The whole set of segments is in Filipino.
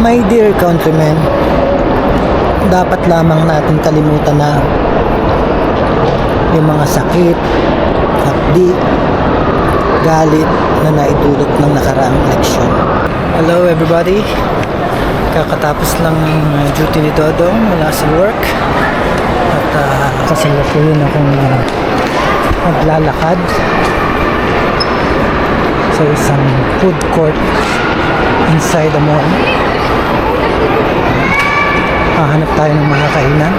My dear countrymen, dapat lamang natin kalimutan na yung mga sakit, hapdi, galit na naidulot ng nakaraang eleksyon. Hello everybody, kakatapos lang duty ni Dodong mula sa work at kasalukuyan akong maglalakad sa isang food court inside the mall. Hahanap tayo ng mga kainan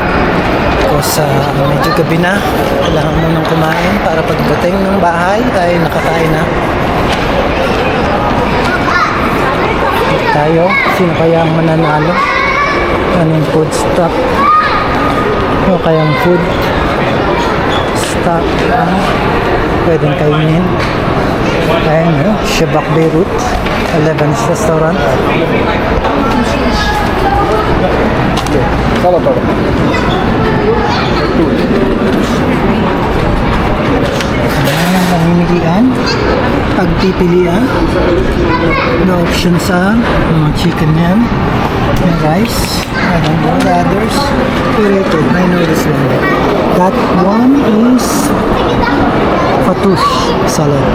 kasi medyo gabi na, kailangan mo nang kumain para pagdating ng bahay ay nakakain na tayo. Sino kaya ang mananalo? Anong food stop o kayang food stop pwedeng kainin? Ayan o, Shebak Beirut 11's restaurant. Pamimilian, pagpipilian, the option sa chicken yan, and rice. I don't know the others, pero ito, I know this one. That one is fatoush salad.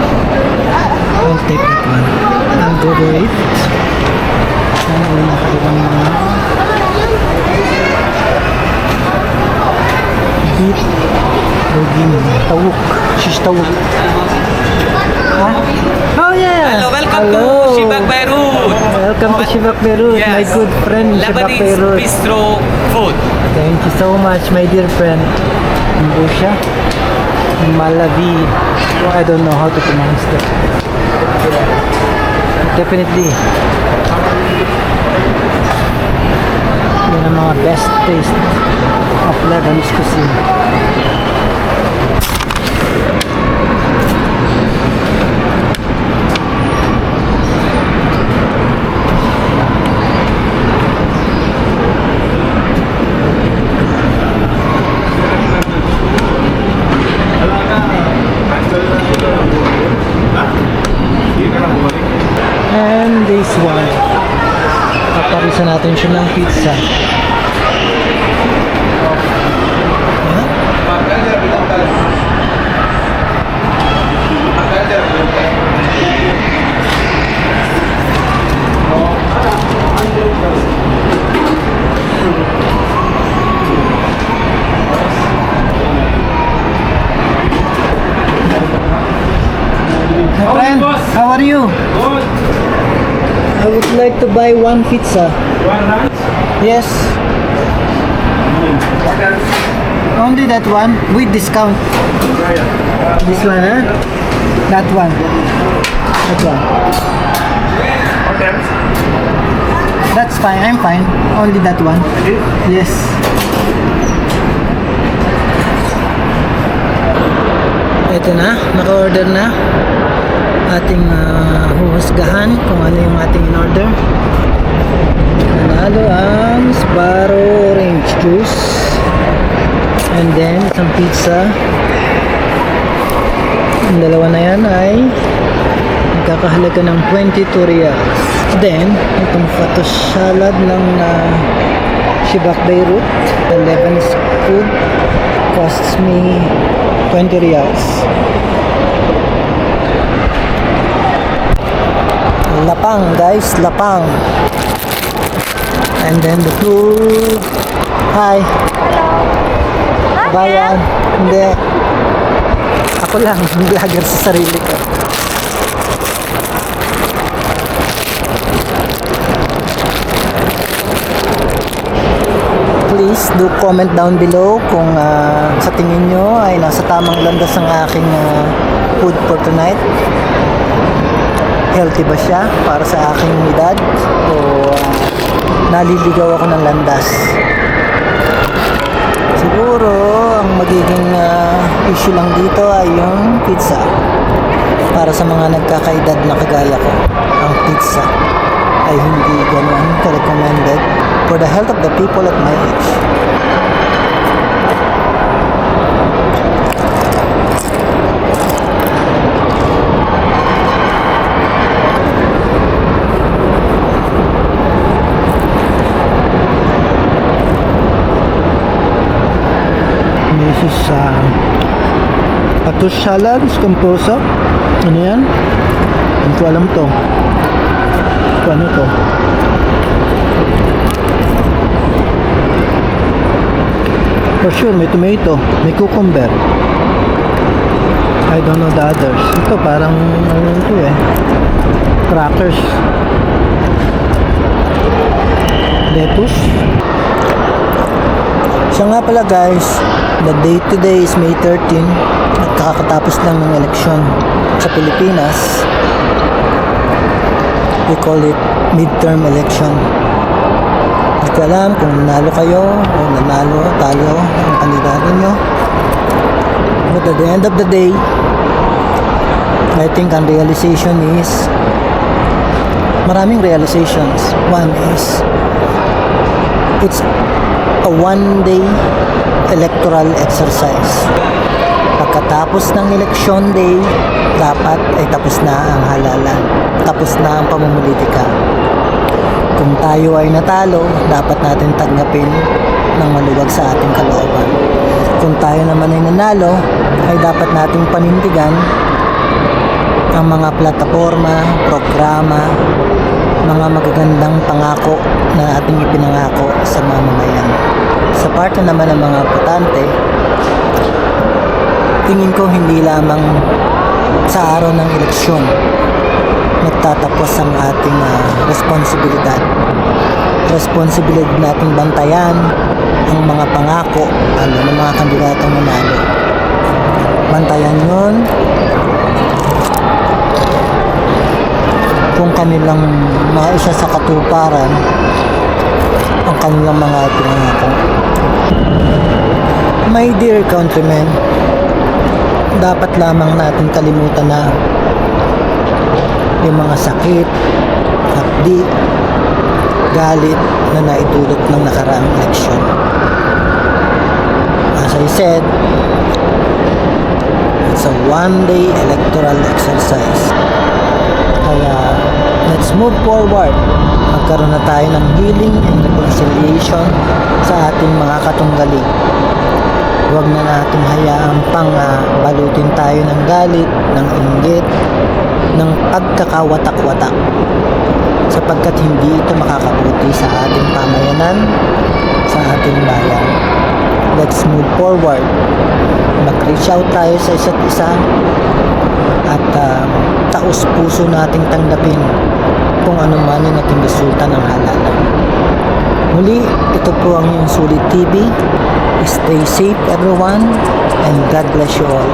I'll take that one. I'll go for it. Sana wala kailang mga beef bugin, tawuk, shish tawuk. Huh? Oh yeah! Hello, welcome Hello. to Shebak Beirut. Welcome to Shebak Beirut, Yes. my good friend Shebak Lebanese Beirut. bistro food. Thank you so much, my dear friend. Mbusha, Malavi. I don't know how to pronounce that. Definitely. Yun ang mga best taste of Lebanese cuisine. And this one, paparisan natin siya ng pizza. My friend, how are you? Good. I would like to buy one pizza. One lunch? Yes, What else? only that one with discount. This one, huh? That one. That one. What else? That's fine. I'm fine. Only that one. Yes. Ito na, naka-order na. Ating huhusgahan kung ano yung ating in-order. Nanalo ang Sbarro orange juice. And then, isang pizza. Ang dalawa na yan ay nagkakahalaga ng 22 reals. Then, itong fatoush salad ng Shebak Beirut, the Lebanese food, costs me 20 reals. Lapang guys, lapang. And then the food. Hi. Bayan. Hindi. Ako lang, vlogger sa sarili ko. Please do comment down below kung sa tingin nyo ay nasa tamang landas ang aking food for tonight. Healthy ba siya para sa aking edad o naliligaw ako ng landas? Siguro ang magiging issue lang dito ay yung pizza. Para sa mga nagkakaedad na kagaya ko, ang pizza ay hindi ganoon ka-recommended for the health of the people at my age. lettuce salad, scamposa. Ano yan? Hindi ko alam to. Ano to? For sure, may tomato, may cucumber. I don't know the others. Ito parang ano ito eh. Crackers. Lettuce. So nga pala guys, the date today is May 13 at kakatapos lang ng eleksyon sa Pilipinas. We call it midterm election. Hindi ko alam kung nanalo kayo o nanalo, talo ang kandidato nyo. But at the end of the day, I think ang realization is maraming realizations. One is it's a one-day electoral exercise. Pagkatapos ng election day, dapat ay tapos na ang halalan. Tapos na ang pamumulitika. Kung tayo ay natalo, dapat natin tanggapin ng maluwag sa ating kalooban. Kung tayo naman ay nanalo, ay dapat nating panindigan ang mga plataforma, programa, mga magagandang pangako na ating ipinangako sa mamamayan. Sa parte naman ng mga botante, tingin ko hindi lamang sa araw ng eleksyon nagtatapos ang ating responsibilidad. Responsibilidad nating bantayan ang mga pangako ng mga kandidatong nanalo. Bantayan yun kung kanilang maisa sa katuparan ang kanilang mga pinangako. My dear countrymen, dapat lamang natin kalimutan na yung mga sakit, hapdi, galit na naidulot ng nakaraang eleksyon. As I said, it's a one-day electoral exercise. Kaya, let's move forward. Magkaroon na tayo ng healing and reconciliation sa ating mga katunggali. Huwag na natin hayaang pang balutin tayo ng galit, ng inggit, ng pagkakawatak-watak. Sapagkat hindi ito makakabuti sa ating pamayanan, sa ating bayan. Let's move forward. Mag-reach out tayo sa isa't isa at taos-puso nating tanggapin kung ano man yung naging resulta ng halalan. Muli, ito po ang yung Sulit TV. Stay safe everyone and God bless you all.